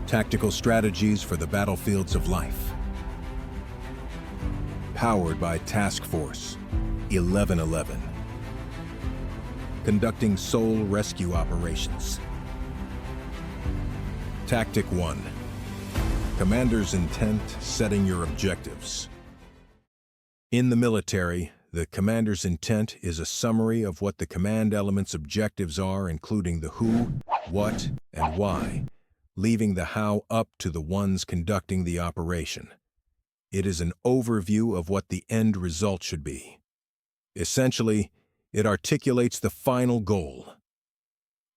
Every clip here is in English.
Tactical strategies for the battlefields of life. Powered by Task Force 1111. Conducting soul rescue operations. Tactic 1. Commander's intent, setting your objectives. In the military, the commander's intent is a summary of what the command element's objectives are, including the who, what, and why, leaving the how up to the ones conducting the operation. It is an overview of what the end result should be. Essentially, it articulates the final goal.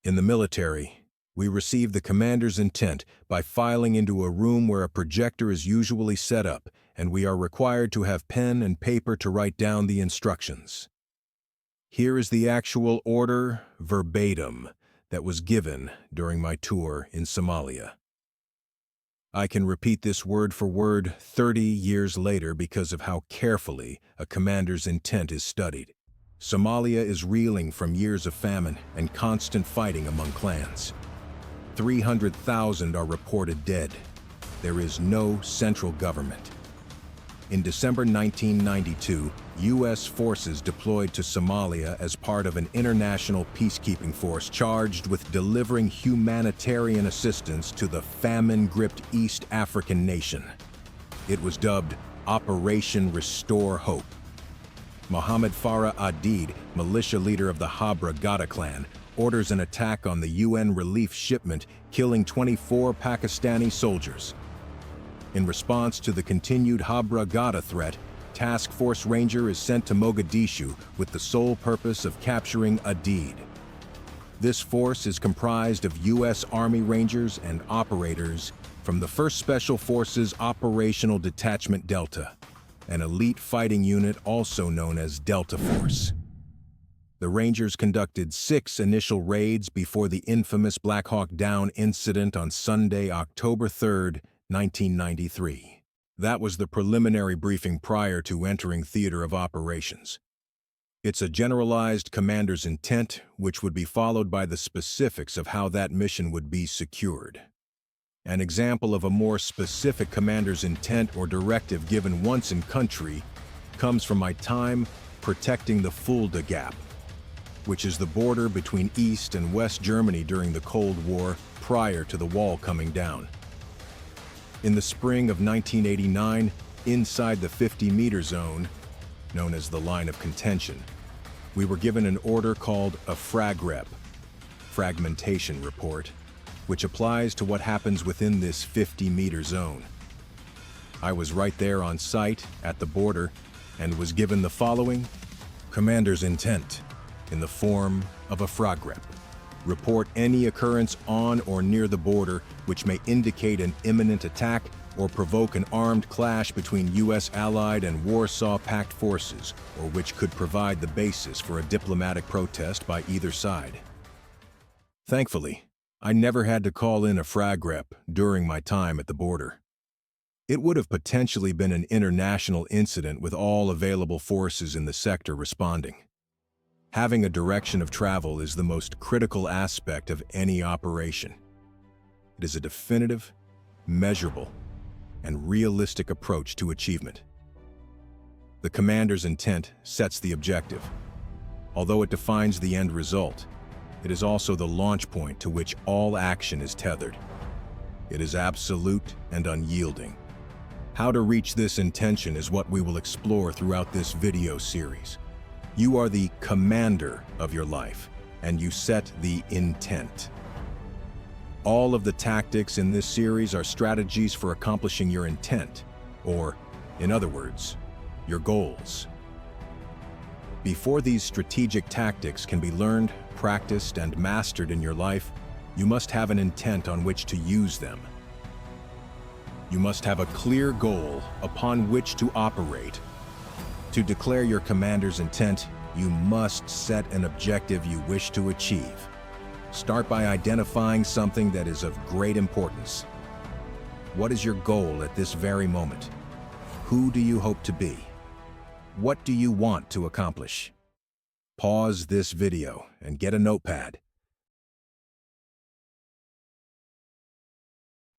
In the military, we receive the commander's intent by filing into a room where a projector is usually set up, and we are required to have pen and paper to write down the instructions. Here is the actual order, verbatim, that was given during my tour in Somalia. I can repeat this word for word 30 years later because of how carefully a commander's intent is studied. Somalia is reeling from years of famine and constant fighting among clans. 300,000 are reported dead. There is no central government. In December 1992, U.S. forces deployed to Somalia as part of an international peacekeeping force charged with delivering humanitarian assistance to the famine-gripped East African nation. It was dubbed Operation Restore Hope. Mohammed Farah Adid, militia leader of the Habra Gada clan, orders an attack on the UN relief shipment, killing 24 Pakistani soldiers. In response to the continued Habra Gada threat, Task Force Ranger is sent to Mogadishu with the sole purpose of capturing Adid. This force is comprised of U.S. Army Rangers and operators from the 1st Special Forces Operational Detachment Delta, an elite fighting unit also known as Delta Force. The Rangers conducted 6 initial raids before the infamous Black Hawk Down incident on Sunday, October 3, 1993. That was the preliminary briefing prior to entering theater of operations. It's a generalized commander's intent, which would be followed by the specifics of how that mission would be secured. An example of a more specific commander's intent or directive given once in country comes from my time protecting the Fulda Gap, which is the border between East and West Germany during the Cold War prior to the wall coming down. In the spring of 1989, inside the 50-meter zone, known as the line of contention, we were given an order called a FRAGREP, fragmentation report, which applies to what happens within this 50-meter zone. I was right there on site at the border and was given the following commander's intent in the form of a FRAGREP. Report any occurrence on or near the border which may indicate an imminent attack or provoke an armed clash between U.S. Allied and Warsaw Pact forces, or which could provide the basis for a diplomatic protest by either side. Thankfully, I never had to call in a FRAGREP during my time at the border. It would have potentially been an international incident with all available forces in the sector responding. Having a direction of travel is the most critical aspect of any operation. It is a definitive, measurable, and realistic approach to achievement. The commander's intent sets the objective. Although it defines the end result, it is also the launch point to which all action is tethered. It is absolute and unyielding. How to reach this intention is what we will explore throughout this video series. You are the commander of your life, and you set the intent. All of the tactics in this series are strategies for accomplishing your intent, or, in other words, your goals. Before these strategic tactics can be learned, practiced, and mastered in your life, you must have an intent on which to use them. You must have a clear goal upon which to operate. To declare your commander's intent, you must set an objective you wish to achieve. Start by identifying something that is of great importance. What is your goal at this very moment? Who do you hope to be? What do you want to accomplish? Pause this video and get a notepad.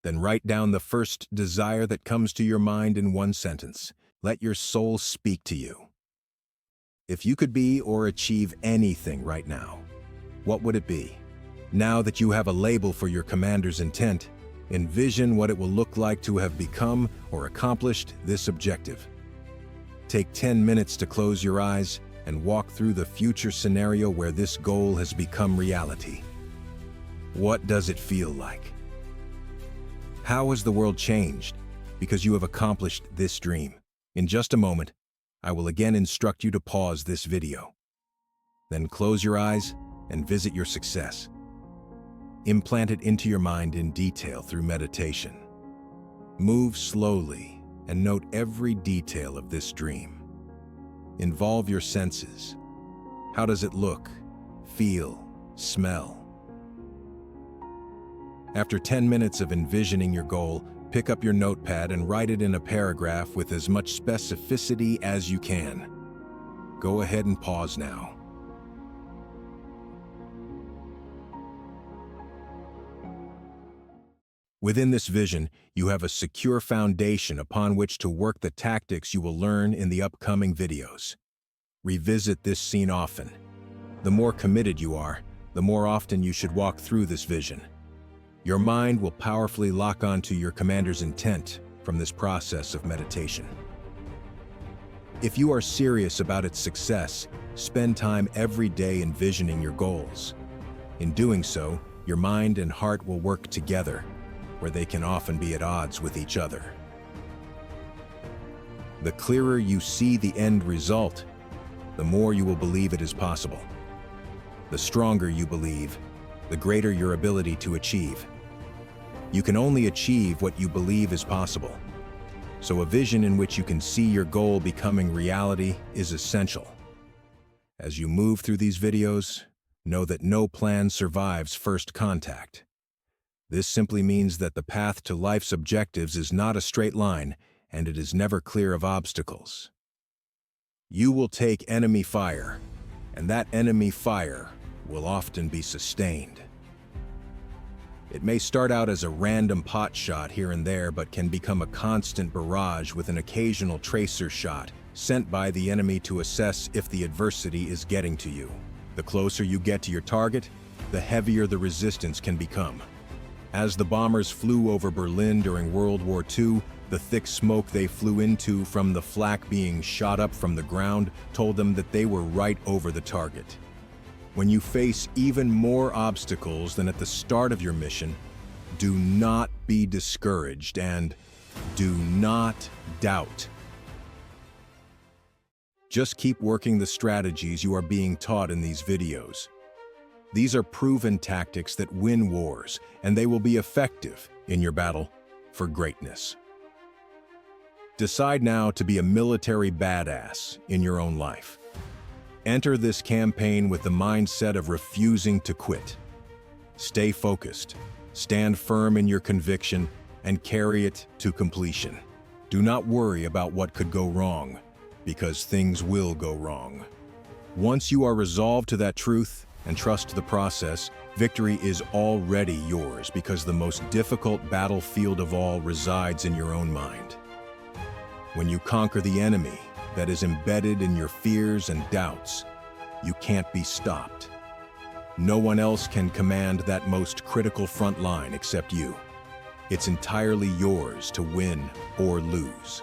Then write down the first desire that comes to your mind in one sentence. Let your soul speak to you. If you could be or achieve anything right now, what would it be? Now that you have a label for your commander's intent, envision what it will look like to have become or accomplished this objective. Take 10 minutes to close your eyes and walk through the future scenario where this goal has become reality. What does it feel like? How has the world changed because you have accomplished this dream? In just a moment, I will again instruct you to pause this video. Then close your eyes and visit your success. Implant it into your mind in detail through meditation. Move slowly and note every detail of this dream. Involve your senses. How does it look, feel, smell? After 10 minutes of envisioning your goal, pick up your notepad and write it in a paragraph with as much specificity as you can. Go ahead and pause now. Within this vision, you have a secure foundation upon which to work the tactics you will learn in the upcoming videos. Revisit this scene often. The more committed you are, the more often you should walk through this vision. Your mind will powerfully lock onto your commander's intent from this process of meditation. If you are serious about its success, spend time every day envisioning your goals. In doing so, your mind and heart will work together, where they can often be at odds with each other. The clearer you see the end result, the more you will believe it is possible. The stronger you believe, the greater your ability to achieve. You can only achieve what you believe is possible. So a vision in which you can see your goal becoming reality is essential. As you move through these videos, know that no plan survives first contact. This simply means that the path to life's objectives is not a straight line, and it is never clear of obstacles. You will take enemy fire, and that enemy fire will often be sustained. It may start out as a random pot shot here and there, but can become a constant barrage with an occasional tracer shot sent by the enemy to assess if the adversity is getting to you. The closer you get to your target, the heavier the resistance can become. As the bombers flew over Berlin during World War II, the thick smoke they flew into from the flak being shot up from the ground told them that they were right over the target. When you face even more obstacles than at the start of your mission, do not be discouraged and do not doubt. Just keep working the strategies you are being taught in these videos. These are proven tactics that win wars, and they will be effective in your battle for greatness. Decide now to be a military badass in your own life. Enter this campaign with the mindset of refusing to quit. Stay focused, stand firm in your conviction, and carry it to completion. Do not worry about what could go wrong, because things will go wrong. Once you are resolved to that truth and trust the process, victory is already yours, because the most difficult battlefield of all resides in your own mind. When you conquer the enemy that is embedded in your fears and doubts, you can't be stopped. No one else can command that most critical front line except you. It's entirely yours to win or lose.